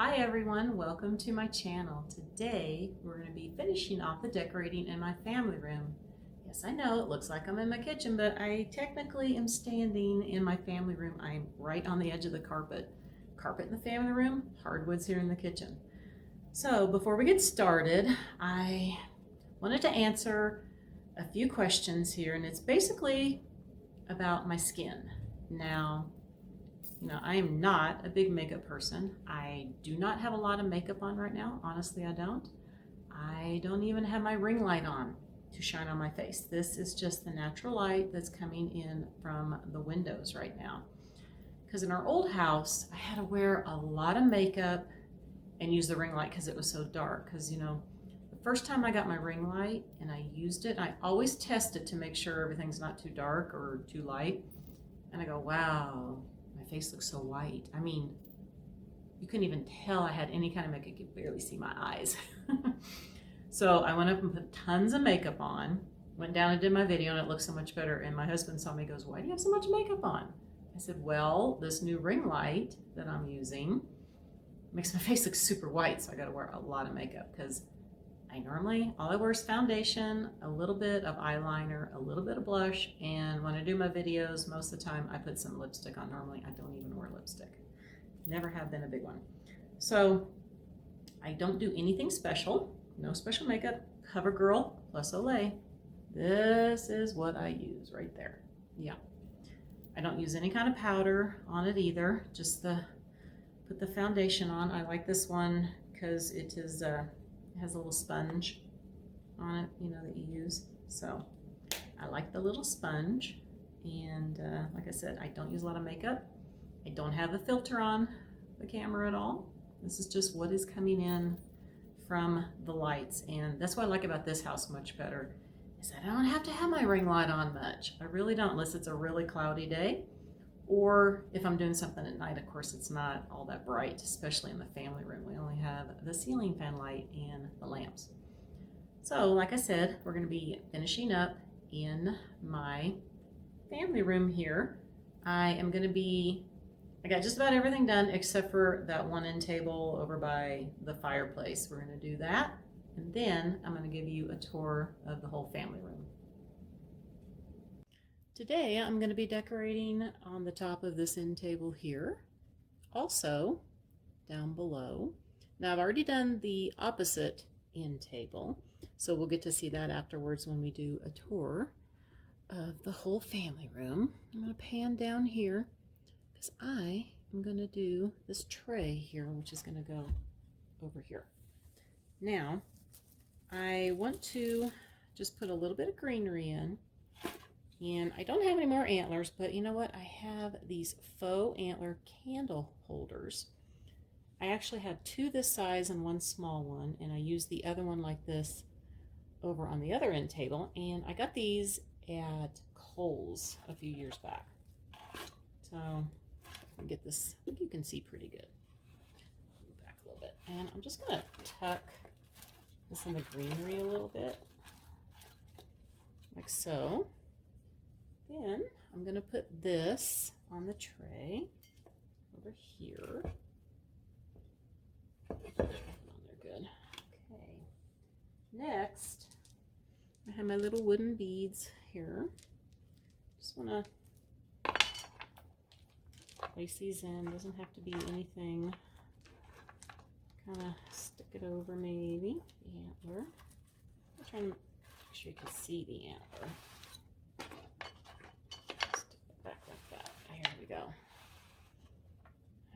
Hi everyone, welcome to my channel. Today we're going to be finishing off the decorating in my family room. Yes, I know it looks like I'm in my kitchen, but I technically am standing in my family room. I'm right on the edge of the carpet. Carpet in the family room, hardwoods here in the kitchen. So before we get started, I wanted to answer a few questions here, and it's basically about my skin. Now, I am not a big makeup person. I do not have a lot of makeup on right now. Honestly, I don't. I don't even have my ring light on to shine on my face. This is just the natural light that's coming in from the windows right now. Because in our old house, I had to wear a lot of makeup and use the ring light because it was so dark. Because, the first time I got my ring light and I used it, I always test it to make sure everything's not too dark or too light. And I go, wow, my face looks so white. I mean, you couldn't even tell I had any kind of makeup. You could barely see my eyes. So I went up and put tons of makeup on, went down and did my video, and it looked so much better. And my husband saw me, goes, why do you have so much makeup on? I said, well, this new ring light that I'm using makes my face look super white, so I gotta wear a lot of makeup because all I wear is foundation, a little bit of eyeliner, a little bit of blush, and when I do my videos, most of the time I put some lipstick on. Normally I don't even wear lipstick. Never have been a big one. So I don't do anything special, no special makeup. CoverGirl plus Olay. This is what I use right there. Yeah. I don't use any kind of powder on it either, just put the foundation on. I like this one because it is has a little sponge on it, that you use. So I like the little sponge. And like I said, I don't use a lot of makeup. I don't have a filter on the camera at all. This is just what is coming in from the lights. And that's what I like about this house much better, is I don't have to have my ring light on much. I really don't, unless it's a really cloudy day. Or if I'm doing something at night, of course, it's not all that bright, especially in the family room. We only have the ceiling fan light and the lamps. So like I said, we're going to be finishing up in my family room here. I got just about everything done except for that one end table over by the fireplace. We're going to do that. And then I'm going to give you a tour of the whole family room. Today I'm going to be decorating on the top of this end table here, also down below. Now I've already done the opposite end table, so we'll get to see that afterwards when we do a tour of the whole family room. I'm going to pan down here because I am going to do this tray here, which is going to go over here. Now I want to just put a little bit of greenery in. And I don't have any more antlers, but you know what? I have these faux antler candle holders. I actually have two this size and one small one, and I used the other one like this over on the other end table. And I got these at Kohl's a few years back. So let me get this. I think you can see pretty good. Back a little bit. And I'm just going to tuck this in the greenery a little bit, like so. Then I'm going to put this on the tray over here. They're good. Okay. Next, I have my little wooden beads here. Just want to place these in. Doesn't have to be anything. Kind of stick it over maybe the antler. I'm trying to make sure you can see the antler. Go.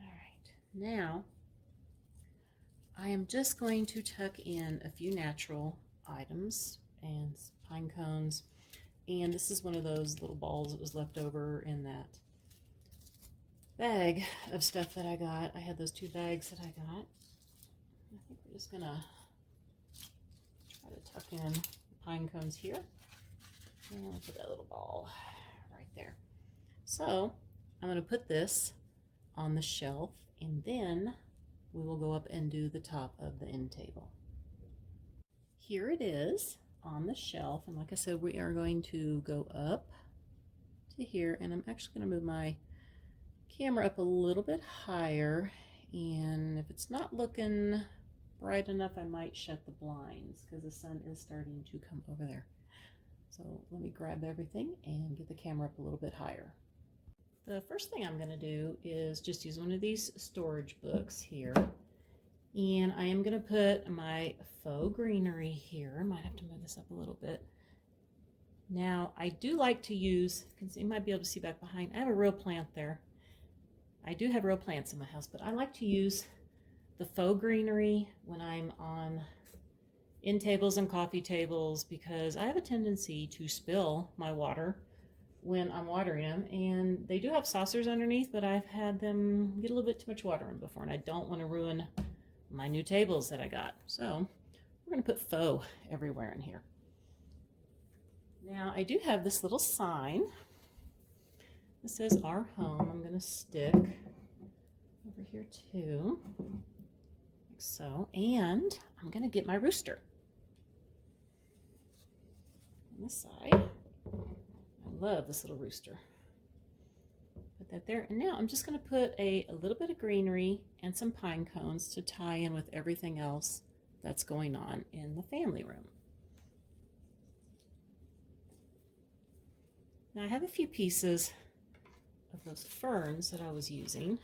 All right, now I am just going to tuck in a few natural items and pine cones, and this is one of those little balls that was left over in that bag of stuff that I got. I had those two bags that I got. I think we're just gonna try to tuck in the pine cones here, and I'll put that little ball right there. So I'm going to put this on the shelf, and then we will go up and do the top of the end table. Here it is on the shelf, and like I said, we are going to go up to here, and I'm actually going to move my camera up a little bit higher And if it's not looking bright enough, I might shut the blinds because the sun is starting to come over there. So let me grab everything and get the camera up a little bit higher. The first thing I'm going to do is just use one of these storage books here. And I am going to put my faux greenery here. I might have to move this up a little bit. Now, I do like to use, you might be able to see back behind, I have a real plant there. I do have real plants in my house, but I like to use the faux greenery when I'm on end tables and coffee tables because I have a tendency to spill my water when I'm watering them, and they do have saucers underneath, but I've had them get a little bit too much water in before, and I don't want to ruin my new tables that I got. So we're going to put faux everywhere in here. Now I do have this little sign. It says our home. I'm going to stick over here too, like so. And I'm going to get my rooster on this side. I love this little rooster. Put that there. And now I'm just going to put a little bit of greenery and some pine cones to tie in with everything else that's going on in the family room. Now I have a few pieces of those ferns that I was using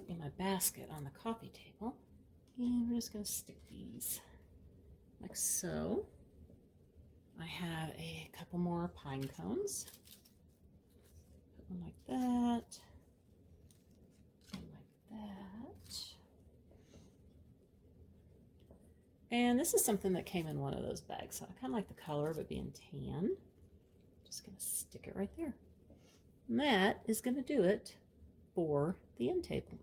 in my basket on the coffee table, and we're just going to stick these like so. I have a couple more pine cones. Put one like that, one like that. And this is something that came in one of those bags, so I kind of like the color of it being tan. Just going to stick it right there. And that is going to do it for the end table.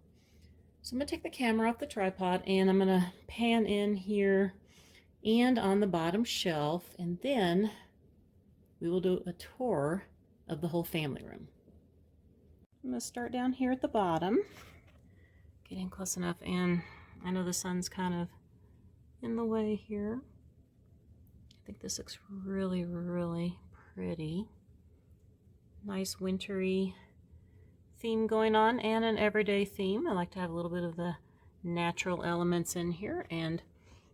So I'm going to take the camera off the tripod and I'm going to pan in here and on the bottom shelf, and then we will do a tour of the whole family room. I'm going to start down here at the bottom, get in close enough, and I know the sun's kind of in the way here. I think this looks really, really pretty. Nice wintry theme going on and an everyday theme. I like to have a little bit of the natural elements in here, and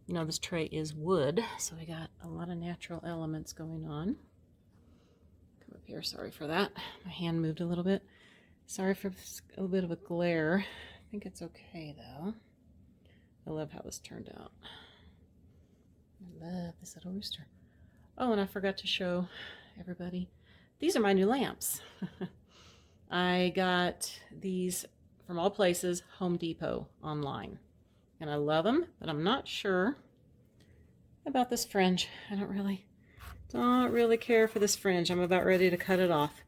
you know this tray is wood, so I got a lot of natural elements going on. Come up here, sorry for that. My hand moved a little bit. Sorry for a little bit of a glare. I think it's okay though. I love how this turned out. I love this little rooster. Oh, and I forgot to show everybody. These are my new lamps. I got these from all places, Home Depot online. And I love them, but I'm not sure about this fringe. I don't really care for this fringe. I'm about ready to cut it off.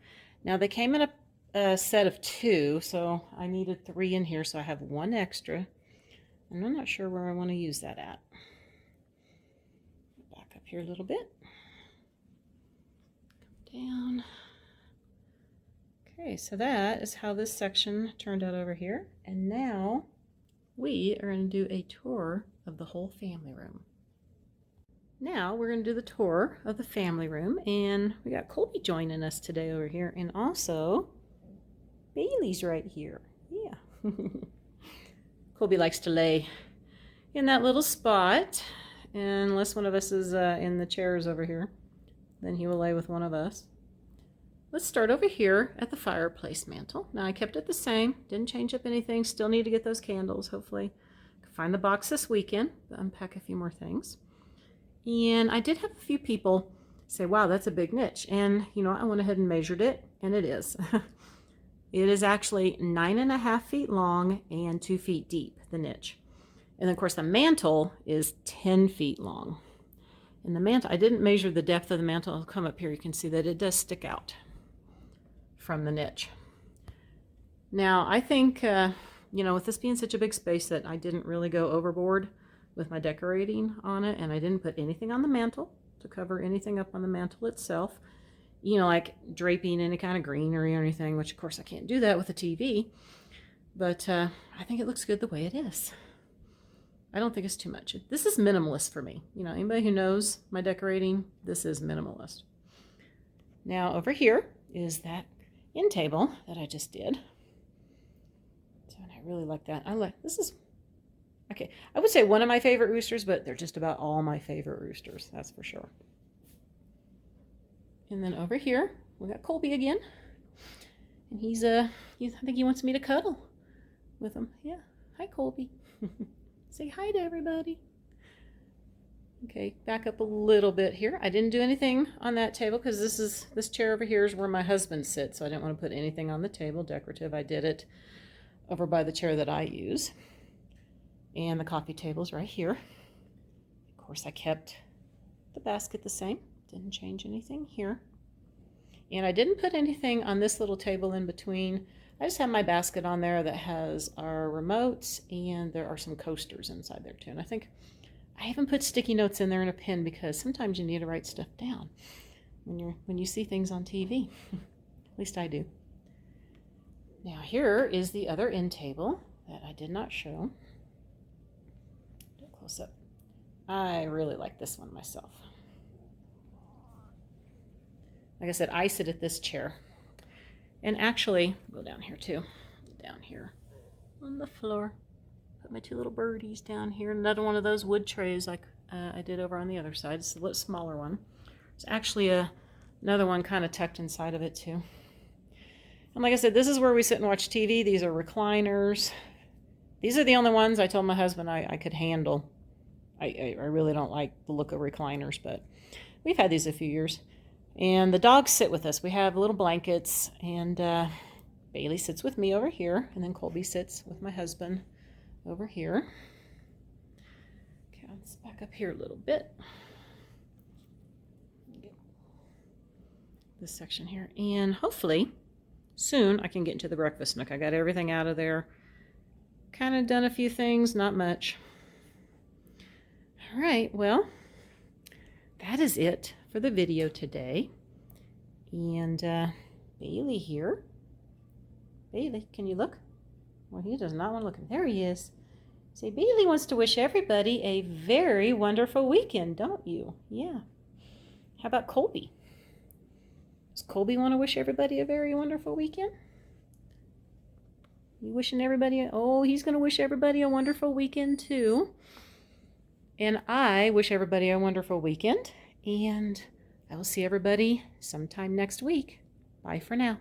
Now they came in a set of 2, so I needed 3 in here, so I have 1 extra. And I'm not sure where I want to use that at. Back up here a little bit. Down. Okay, so that is how this section turned out over here. And now we are going to do a tour of the whole family room. Now we're going to do the tour of the family room, and we got Colby joining us today over here, and also Bailey's right here. Yeah. Colby likes to lay in that little spot, and unless one of us is in the chairs over here, then he will lay with one of us. Let's start over here at the fireplace mantle. Now I kept it the same, didn't change up anything, still need to get those candles, hopefully. Find the box this weekend, but unpack a few more things. And I did have a few people say, wow, that's a big niche. And you know, I went ahead and measured it, and it is. It is actually 9.5 feet long and 2 feet deep, the niche. And of course the mantle is 10 feet long. And the mantle, I didn't measure the depth of the mantle. I'll come up here, you can see that it does stick out from the niche. Now I think, you know, with this being such a big space, that I didn't really go overboard with my decorating on it, and I didn't put anything on the mantle to cover anything up on the mantle itself, you know, like draping any kind of greenery or anything, which of course I can't do that with a TV, but I think it looks good the way it is. I don't think it's too much. This is minimalist for me. You know, anybody who knows my decorating, this is minimalist. Now over here is that end table that I just did. So And I really like that. This is, okay, I would say one of my favorite roosters, but they're just about all my favorite roosters, that's for sure. And then over here, we got Colby again. And he's, I think he wants me to cuddle with him. Yeah, hi Colby. Say hi to everybody. Okay, back up a little bit here. I didn't do anything on that table because this chair over here is where my husband sits, so I didn't want to put anything on the table decorative. I did it over by the chair that I use. And the coffee table's right here. Of course, I kept the basket the same. Didn't change anything here. And I didn't put anything on this little table in between. I just have my basket on there that has our remotes, and there are some coasters inside there too. And I think I haven't put sticky notes in there and a pen because sometimes you need to write stuff down when you see things on TV. At least I do. Now here is the other end table that I did not show. Do a close up. I really like this one myself. Like I said, I sit at this chair. And actually, go down here too. Down here on the floor. Put my two little birdies down here. Another one of those wood trays like I did over on the other side. It's a little smaller one. There's actually another one kind of tucked inside of it too. And like I said, this is where we sit and watch TV. These are recliners. These are the only ones I told my husband I could handle. I really don't like the look of recliners, but we've had these a few years. And the dogs sit with us. We have little blankets, and Bailey sits with me over here, and then Colby sits with my husband over here. Okay, let's back up here a little bit. This section here, and hopefully soon I can get into the breakfast nook. I got everything out of there. Kind of done a few things, not much. All right, well, that is it for the video today. And Bailey here. Bailey, can you look? Well, he does not want to look. There he is. Say, Bailey wants to wish everybody a very wonderful weekend, don't you? Yeah. How about Colby? Does Colby want to wish everybody a very wonderful weekend? You wishing everybody, oh, he's going to wish everybody a wonderful weekend too. And I wish everybody a wonderful weekend. And I will see everybody sometime next week. Bye for now.